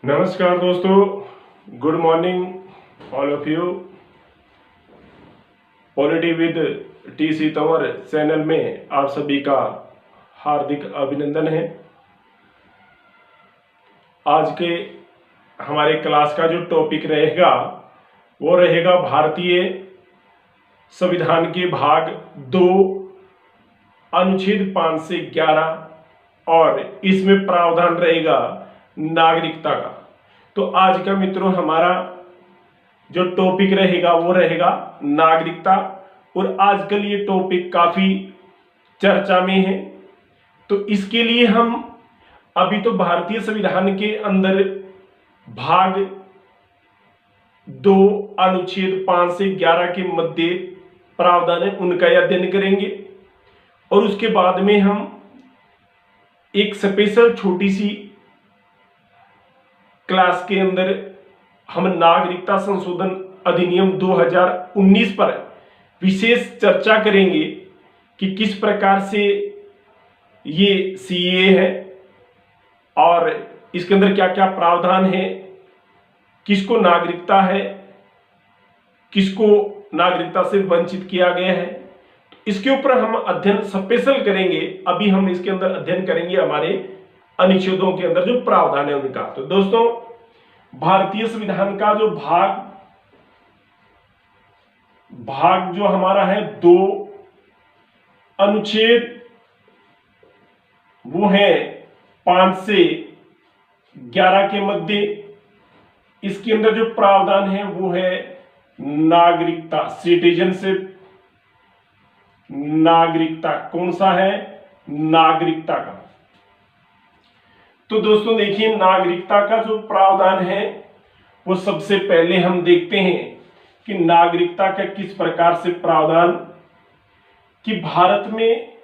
नमस्कार दोस्तों, good morning all of you. Polity with TC Tanwar channel में आप सभी का हार्दिक अभिनंदन है। आज के हमारे क्लास का जो टॉपिक रहेगा वो रहेगा भारतीय संविधान के भाग 2 अनुच्छेद 5 से 11 और इसमें प्रावधान रहेगा नागरिकता का। तो आज का मित्रों हमारा जो टॉपिक रहेगा वो रहेगा नागरिकता, और आजकल ये टॉपिक काफी चर्चा में है। तो इसके लिए हम अभी तो भारतीय संविधान के अंदर भाग 2 अनुच्छेद 5 से 11 के मध्य प्रावधान है उनका अध्ययन करेंगे, और उसके बाद में हम एक स्पेशल छोटी सी क्लास के अंदर हम नागरिकता संशोधन अधिनियम 2019 पर विशेष चर्चा करेंगे कि किस प्रकार से ये सीए है और इसके अंदर क्या क्या प्रावधान है, किसको नागरिकता है, किसको नागरिकता से वंचित किया गया है। तो इसके ऊपर हम अध्ययन स्पेशल करेंगे। अभी हम इसके अंदर अध्ययन करेंगे हमारे अनुच्छेदों के अंदर जो प्रावधान है उनका। तो दोस्तों, भारतीय संविधान का जो भाग जो हमारा है 2 अनुच्छेद वो है 5 से 11 के मध्य। इसके अंदर जो प्रावधान है वो है नागरिकता, सिटीजनशिप। नागरिकता कौन सा है? नागरिकता का। तो दोस्तों देखिए, नागरिकता का जो प्रावधान है वो सबसे पहले हम देखते हैं कि नागरिकता का किस प्रकार से प्रावधान, कि भारत में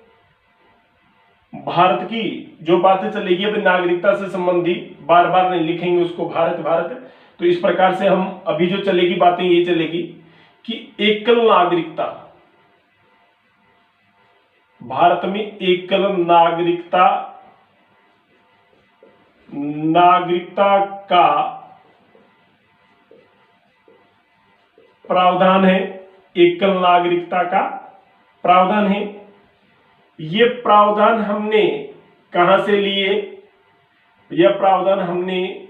भारत की जो बातें चलेगी अभी नागरिकता से संबंधित, बार बार नहीं लिखेंगे उसको भारत भारत। तो इस प्रकार से हम अभी जो चलेगी बातें ये चलेगी कि एकल नागरिकता, भारत में एकल नागरिकता का प्रावधान है। एकल नागरिकता का प्रावधान है। ये प्रावधान हमने कहां से लिए? यह प्रावधान हमने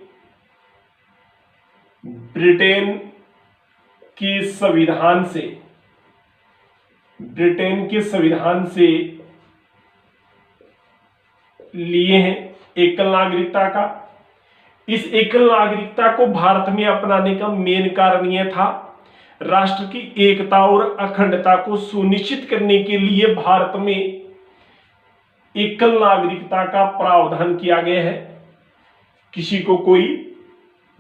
ब्रिटेन के संविधान से लिए हैं, एकल नागरिकता का। इस एकल नागरिकता को भारत में अपनाने का मेन कारण यह था, राष्ट्र की एकता और अखंडता को सुनिश्चित करने के लिए भारत में एकल नागरिकता का प्रावधान किया गया है। किसी को कोई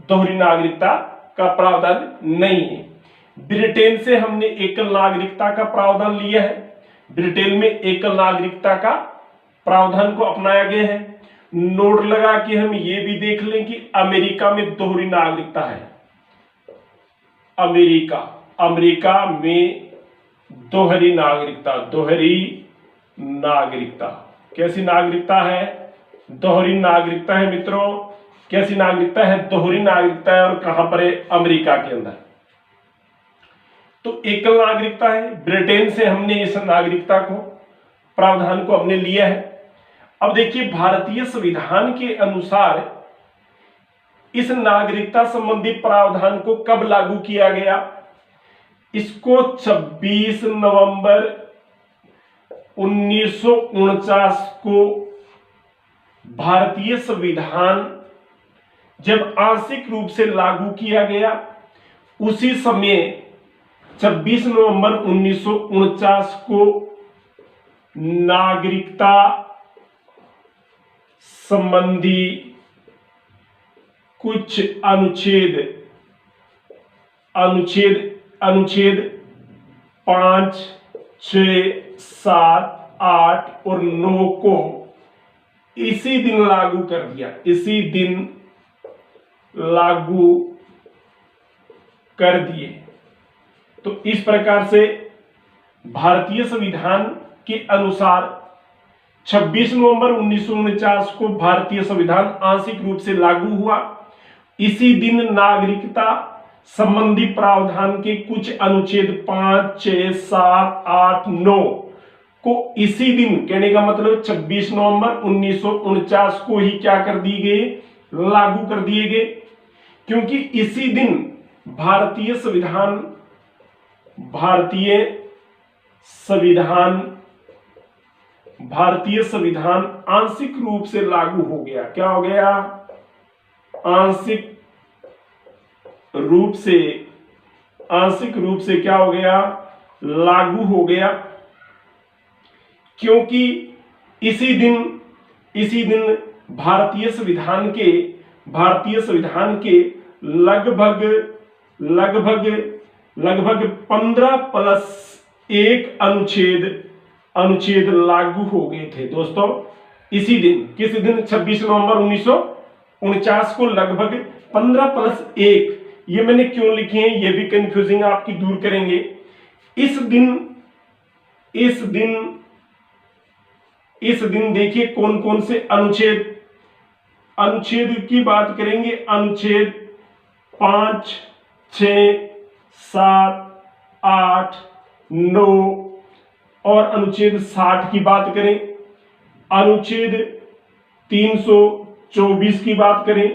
दोहरी नागरिकता का प्रावधान नहीं है। ब्रिटेन से हमने एकल नागरिकता का प्रावधान लिया है। ब्रिटेन में एकल नागरिकता का प्रावधान को अपनाया गया है। नोट लगा के हम ये भी देख लें कि अमेरिका में दोहरी नागरिकता है। अमेरिका में दोहरी नागरिकता कैसी नागरिकता है? दोहरी नागरिकता है मित्रों। कैसी नागरिकता है? दोहरी नागरिकता है। और कहां पर है? अमेरिका के अंदर। तो एकल नागरिकता है। ब्रिटेन से हमने इस नागरिकता को, प्रावधान को हमने लिया है। अब देखिए, भारतीय संविधान के अनुसार इस नागरिकता संबंधी प्रावधान को कब लागू किया गया? इसको 26 नवंबर 1949 को भारतीय संविधान जब आंशिक रूप से लागू किया गया, उसी समय 26 नवंबर 1949 को नागरिकता संबंधी कुछ अनुच्छेद 5, 6, 7, 8 और 9 को इसी दिन लागू कर दिया। इसी दिन लागू कर दिए। तो इस प्रकार से भारतीय संविधान के अनुसार 26 नवंबर 1949 को भारतीय संविधान आंशिक रूप से लागू हुआ इसी दिन नागरिकता संबंधी प्रावधान के कुछ अनुच्छेद 5, 6, 7, 8, 9 को इसी दिन, कहने का मतलब 26 नवंबर 1949 को ही क्या कर दिए गए, लागू कर दिए गए। क्योंकि इसी दिन भारतीय संविधान आंशिक रूप से लागू हो गया। क्या हो गया? आंशिक रूप से क्या हो गया? लागू हो गया। क्योंकि इसी दिन भारतीय संविधान के लगभग 15+1 अनुच्छेद लागू हो गए थे दोस्तों। इसी दिन, किस दिन? 26 नवंबर 1949 को लगभग 15+1। ये मैंने क्यों लिखे हैं, ये भी कंफ्यूजिंग आपकी दूर करेंगे। इस दिन देखिए कौन कौन से अनुच्छेद की बात करेंगे। अनुच्छेद 5, 6, 7, 8, 9 और अनुच्छेद 60 की बात करें, अनुच्छेद 324 की बात करें,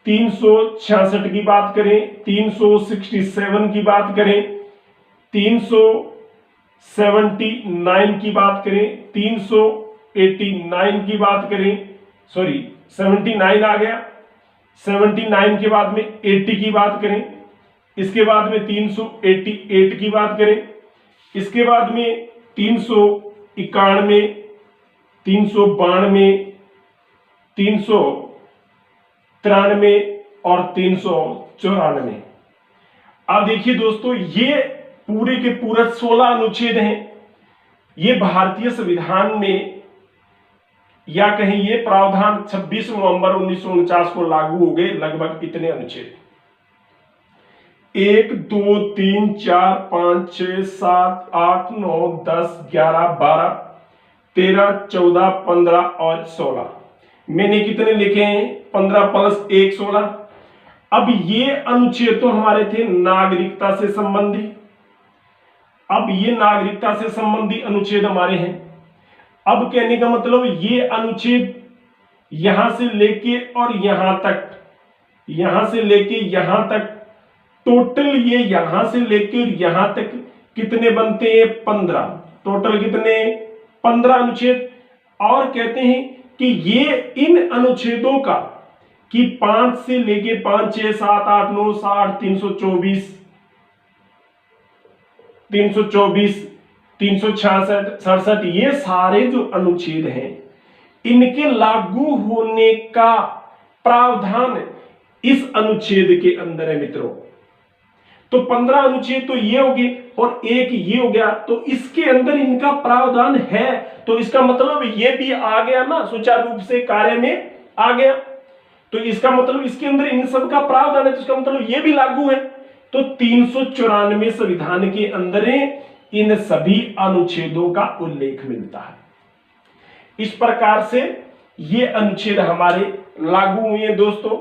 366 की बात करें, 367 की बात करें, 379 की बात करें, 389 की बात करें, 79 आ गया। 79 के बाद में 80 की बात करें, इसके बाद में 388 की बात करें, इसके बाद में 391, 392, 393 और 394। अब देखिए दोस्तों, ये पूरे के पूरे 16 अनुच्छेद हैं। ये भारतीय संविधान में, या कहीं ये प्रावधान 26 नवंबर 1949 को लागू हो गए। लगभग इतने अनुच्छेद, 1, 2, 3, 4, 5, 6, 7, 8, 9, 10, 11, 12, 13, 14, 15 और 16। मैंने कितने लिखे हैं? 15+1 16। अब ये अनुच्छेद तो हमारे थे नागरिकता से संबंधी। अब ये नागरिकता से संबंधी अनुच्छेद हमारे हैं। अब कहने का मतलब ये अनुच्छेद यहां से लेके और यहां तक टोटल, ये यहां से लेकर यहां तक कितने बनते हैं? 15। टोटल कितने? 15 अनुच्छेद। और कहते हैं कि ये इन अनुच्छेदों का कि 5 से लेके 5, 6, 7, 8, 9, 60, 324, 366, 67, ये सारे जो अनुच्छेद हैं, इनके लागू होने का प्रावधान इस अनुच्छेद के अंदर है मित्रों। तो 15 अनुच्छेद तो ये हो गए और एक ये हो गया, तो इसके अंदर इनका प्रावधान है। तो इसका मतलब ये भी आ गया ना, सुचारू रूप से कार्य में आ गया। तो इसका मतलब इसके अंदर इन सब का प्रावधान है, तो इसका मतलब ये भी लागू है। तो 394 संविधान के अंदर इन सभी अनुच्छेदों का उल्लेख मिलता है। इस प्रकार से ये अनुच्छेद हमारे लागू हुए हैं दोस्तों।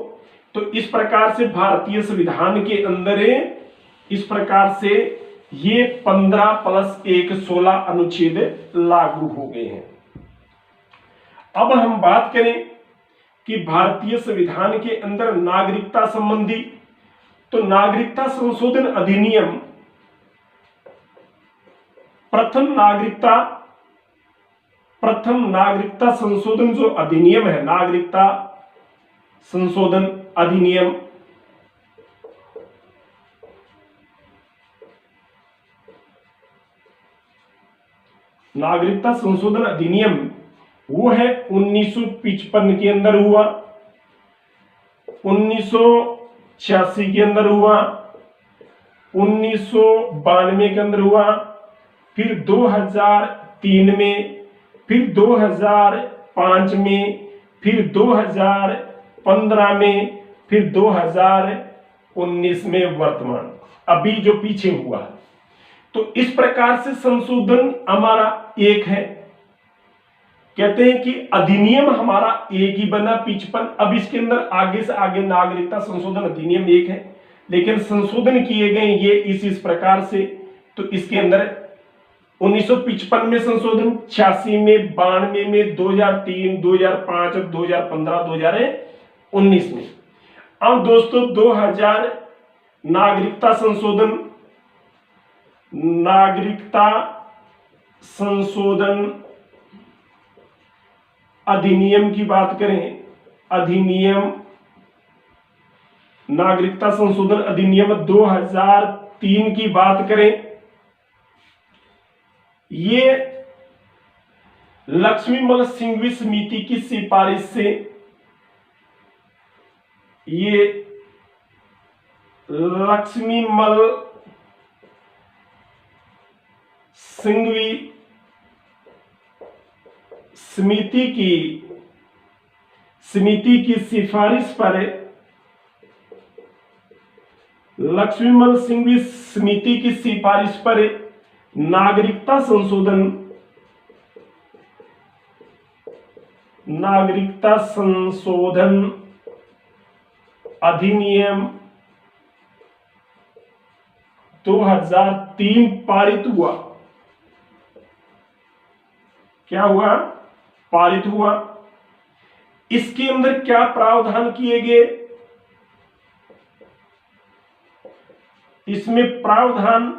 तो इस प्रकार से भारतीय संविधान के अंदर इस प्रकार से ये 15+1 16 अनुच्छेद लागू हो गए हैं। अब हम बात करें कि भारतीय संविधान के अंदर नागरिकता संबंधी, तो नागरिकता संशोधन अधिनियम, प्रथम नागरिकता संशोधन जो अधिनियम है, नागरिकता संशोधन अधिनियम, नागरिकता संशोधन अधिनियम वो है 1955 के अंदर हुआ, 1986 के अंदर हुआ, 1992 के अंदर हुआ, फिर 2003 में, फिर 2005 में, फिर 2015 में, फिर 2019 में वर्तमान, अभी जो पीछे हुआ। तो इस प्रकार से संशोधन हमारा एक है, कहते हैं कि अधिनियम हमारा एक ही बना 55। अब इसके अंदर आगे से आगे नागरिकता संशोधन अधिनियम एक है, लेकिन संशोधन किए गए ये इस प्रकार से। तो इसके अंदर 1955 में संशोधन, 86 में, 92 में, 2003, 2005 और 2015, 2019 में। अब दोस्तों 2000 नागरिकता संशोधन अधिनियम की बात करें, नागरिकता संशोधन अधिनियम 2003 की बात करें, ये लक्ष्मीमल सिंघवी समिति की सिफारिश से, ये लक्ष्मीमल सिंघवी समिति की सिफारिश पर, लक्ष्मीमल सिंघवी समिति की सिफारिश पर नागरिकता संशोधन अधिनियम 2003 पारित हुआ। क्या हुआ? पारित हुआ। इसके अंदर क्या प्रावधान किए गए? इसमें प्रावधान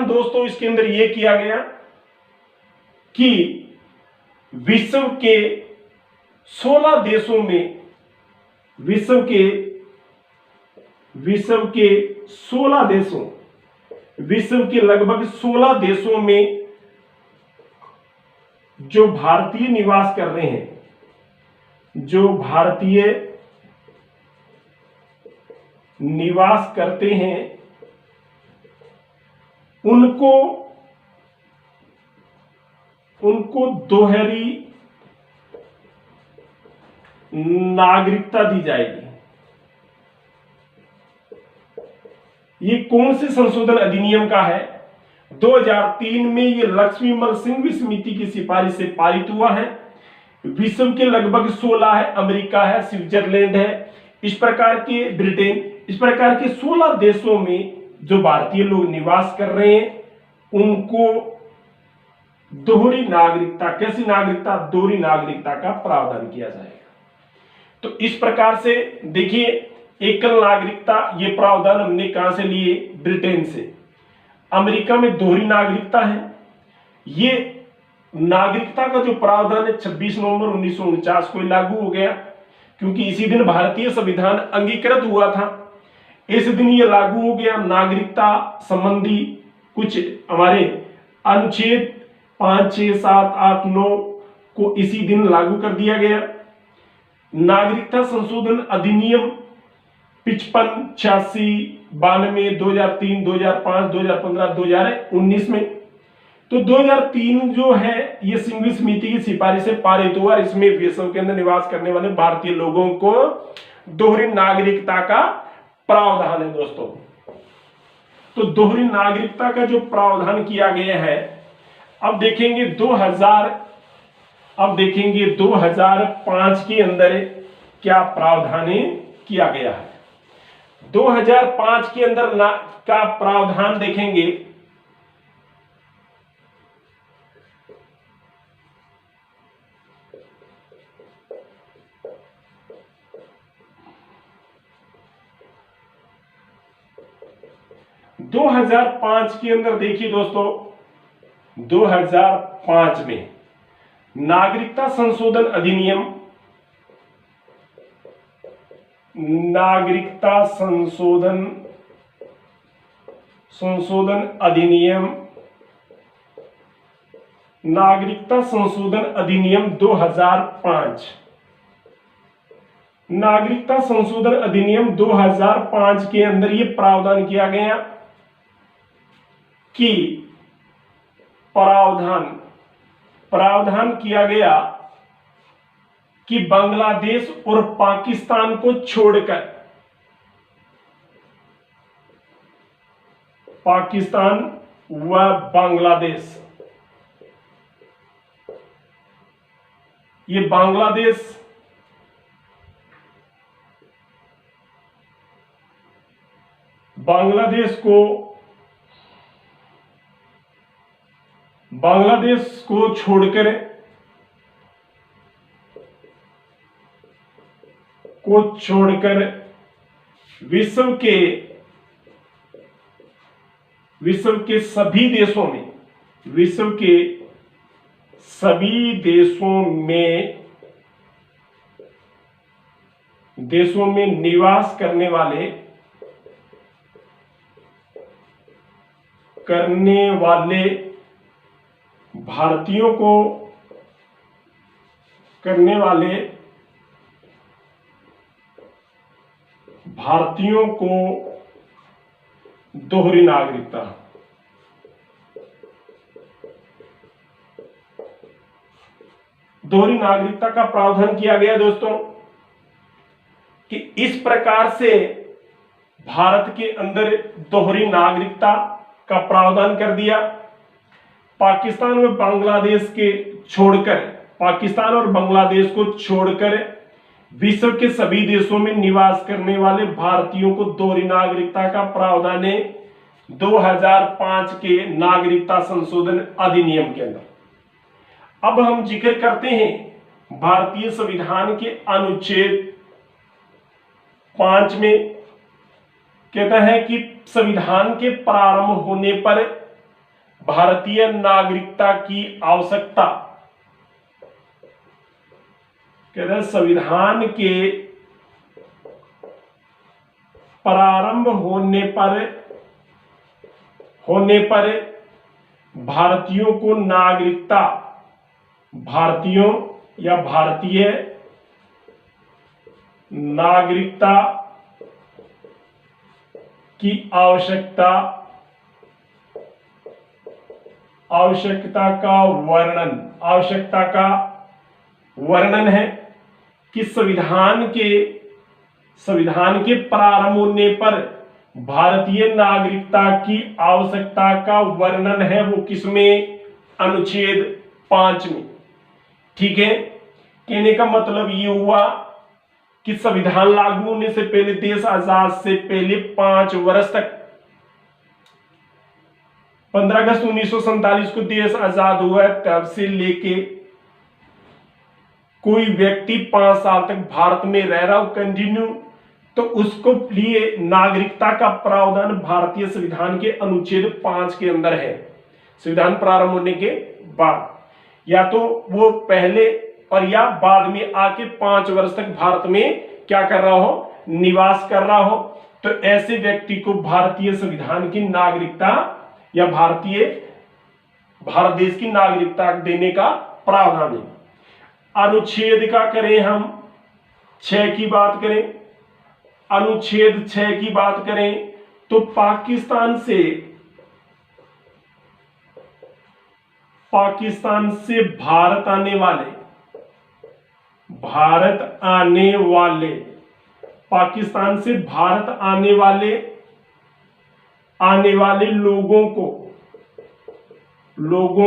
दोस्तों इसके अंदर यह किया गया कि विश्व के 16 देशों में, विश्व के 16 देशों, विश्व के लगभग 16 देशों में जो भारतीय निवास कर रहे हैं, जो भारतीय निवास करते हैं, उनको दोहरी नागरिकता दी जाएगी। ये कौन से संशोधन अधिनियम का है? 2003 में ये लक्ष्मीमल सिंघवी समिति की सिफारिश से पारित हुआ है। विश्व के लगभग 16 है, अमेरिका है, स्विट्जरलैंड है, इस प्रकार के ब्रिटेन, इस प्रकार के 16 देशों में जो भारतीय लोग निवास कर रहे हैं, उनको दोहरी नागरिकता, कैसी नागरिकता? दोहरी नागरिकता का प्रावधान किया जाएगा। तो इस प्रकार से देखिए, एकल नागरिकता, ये प्रावधान हमने कहां से लिए? ब्रिटेन से। अमेरिका में दोहरी नागरिकता है। ये नागरिकता का जो प्रावधान है 26 नवंबर 1949 को लागू हो गया, क्योंकि इसी दिन भारतीय संविधान अंगीकृत हुआ था। इस दिन ये लागू हो गया। नागरिकता संबंधी कुछ हमारे अनुच्छेद 5, 6, 7, 8, 9 को इसी दिन लागू कर दिया गया। नागरिकता संशोधन अधिनियम 55, 86, 92, 2003, 2005, 2015, 2019 में। तो 2003 जो है ये सिंघवी समिति की सिफारिश से पारित हुआ। इसमें विश्व के अंदर निवास करने वाले भारतीय लोगों को दोहरी नागरिकता का प्रावधान है दोस्तों। तो दोहरी नागरिकता का जो प्रावधान किया गया है, अब देखेंगे 2005 के अंदर क्या प्रावधान किया गया है। 2005 के अंदर का प्रावधान देखेंगे, दो 2005 के अंदर देखिए दोस्तों, 2005 में नागरिकता संशोधन अधिनियम, नागरिकता संशोधन अधिनियम, नागरिकता संशोधन अधिनियम 2005, नागरिकता संशोधन अधिनियम 2005 के अंदर यह प्रावधान किया गया कि प्रावधान किया गया कि बांग्लादेश और पाकिस्तान को छोड़कर, पाकिस्तान व बांग्लादेश ये बांग्लादेश को छोड़कर विश्व के सभी देशों में निवास करने वाले भारतीयों को दोहरी नागरिकता का प्रावधान किया गया दोस्तों कि इस प्रकार से भारत के अंदर दोहरी नागरिकता का प्रावधान कर दिया। पाकिस्तान और बांग्लादेश को छोड़कर विश्व के सभी देशों में निवास करने वाले भारतीयों को दोहरी नागरिकता का प्रावधान है 2005 के नागरिकता संशोधन अधिनियम के अंदर। अब हम जिक्र करते हैं भारतीय संविधान के अनुच्छेद 5 में कहता है कि संविधान के प्रारंभ होने पर भारतीय नागरिकता की आवश्यकता, कहता है संविधान के प्रारंभ होने पर भारतीयों को भारतीय नागरिकता की आवश्यकता का वर्णन है कि संविधान के प्रारंभ होने पर भारतीय नागरिकता की आवश्यकता का वर्णन है वो किसमें, अनुच्छेद 5 में। ठीक है, कहने का मतलब ये हुआ कि संविधान लागू होने से पहले, देश आजाद से पहले 5 वर्ष तक, 15 अगस्त 1947 को देश आजाद हुआ, तब से लेके कोई व्यक्ति 5 साल तक भारत में रह रहा हो कंटिन्यू, तो उसको लिए नागरिकता का प्रावधान भारतीय संविधान के अनुच्छेद 5 के अंदर है। संविधान प्रारंभ होने के बाद या तो वो पहले और या बाद में आके 5 वर्ष तक भारत में क्या कर रहा हो, निवास कर रहा हो, तो ऐसे व्यक्ति को भारतीय संविधान की नागरिकता या भारत देश की नागरिकता देने का प्रावधान है। अनुच्छेद का करें हम 6 की बात करें, अनुच्छेद 6 की बात करें तो पाकिस्तान से भारत आने वाले पाकिस्तान से भारत आने वाले लोगों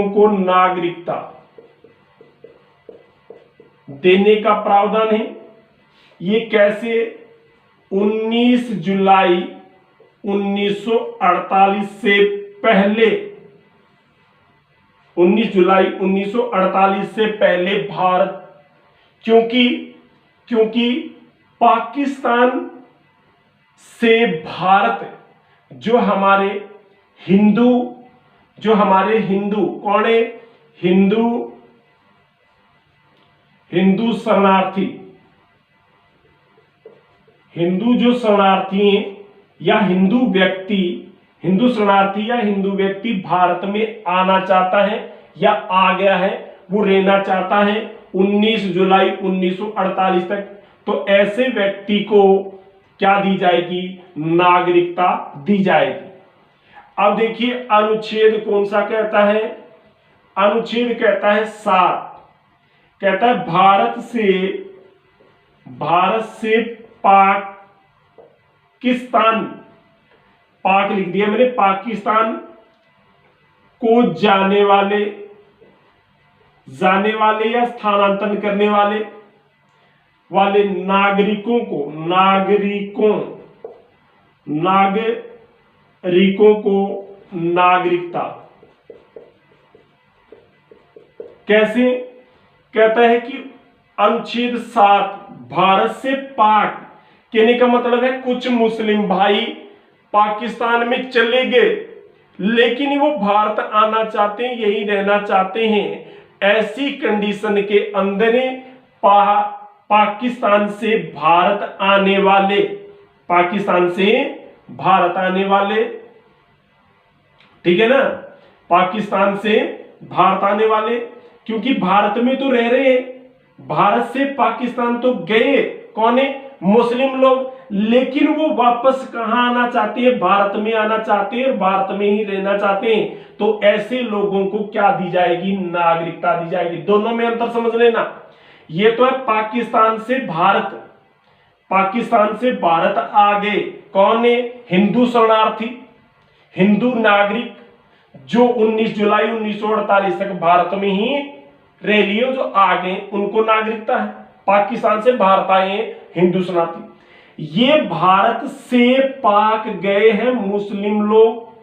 को नागरिकता देने का प्रावधान है। ये कैसे, 19 जुलाई 1948 से पहले, 19 जुलाई 1948 से पहले भारत, क्योंकि पाकिस्तान से भारत जो हमारे हिंदू कौन है, हिंदू शरणार्थी, हिंदू जो शरणार्थी हैं या हिंदू शरणार्थी या हिंदू व्यक्ति भारत में आना चाहता है या आ गया है, वो रहना चाहता है 19 जुलाई 1948 तक, तो ऐसे व्यक्ति को क्या दी जाएगी, नागरिकता दी जाएगी। अब देखिए अनुच्छेद कौन सा कहता है, अनुच्छेद कहता है 7, कहता है भारत से पाकिस्तान, पाक लिख दिया मैंने, पाकिस्तान को जाने वाले जाने वाले या स्थानांतरण करने वाले नागरिकों को नागरिकता। कैसे? कहता है कि अनुच्छेद 7 भारत से पाक, कहने का मतलब है कुछ मुस्लिम भाई पाकिस्तान में चले गए लेकिन वो भारत आना चाहते हैं, यही रहना चाहते हैं। ऐसी कंडीशन के अंदर पाकिस्तान से भारत आने वाले, ठीक है ना, पाकिस्तान से भारत आने वाले, क्योंकि भारत में तो रह रहे हैं, भारत से पाकिस्तान तो गए, कौन है? मुस्लिम लोग, लेकिन वो वापस कहां आना चाहते हैं? भारत में आना चाहते हैं और भारत में ही रहना चाहते हैं। तो ऐसे लोगों को क्या दी जाएगी? नागरिकता दी जाएगी। दोनों में अंतर समझ लेना। ये तो है पाकिस्तान से भारत आ गए, कौन है? हिंदू शरणार्थी, हिंदू नागरिक जो 19 जुलाई 1948 तक भारत में ही रह लिए, जो आ गए उनको नागरिकता है। पाकिस्तान से भारत आए हैं हिंदू शरणार्थी। ये भारत से पाक गए हैं मुस्लिम लोग,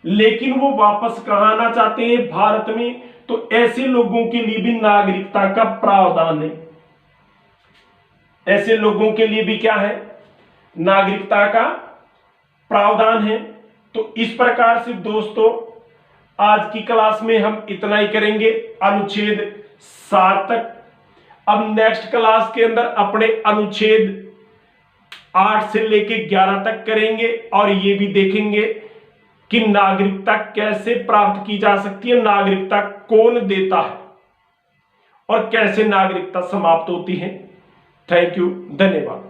लेकिन वो वापस कहां आना चाहते हैं? भारत में। तो ऐसे लोगों के लिए भी नागरिकता का प्रावधान है। ऐसे लोगों के लिए भी क्या है? नागरिकता का प्रावधान है। तो इस प्रकार से दोस्तों आज की क्लास में हम इतना ही करेंगे, अनुच्छेद 7 तक। अब नेक्स्ट क्लास के अंदर अपने अनुच्छेद 8 से लेके 11 तक करेंगे और ये भी देखेंगे कि नागरिकता कैसे प्राप्त की जा सकती है, नागरिकता कौन देता है और कैसे नागरिकता समाप्त होती है। थैंक यू, धन्यवाद।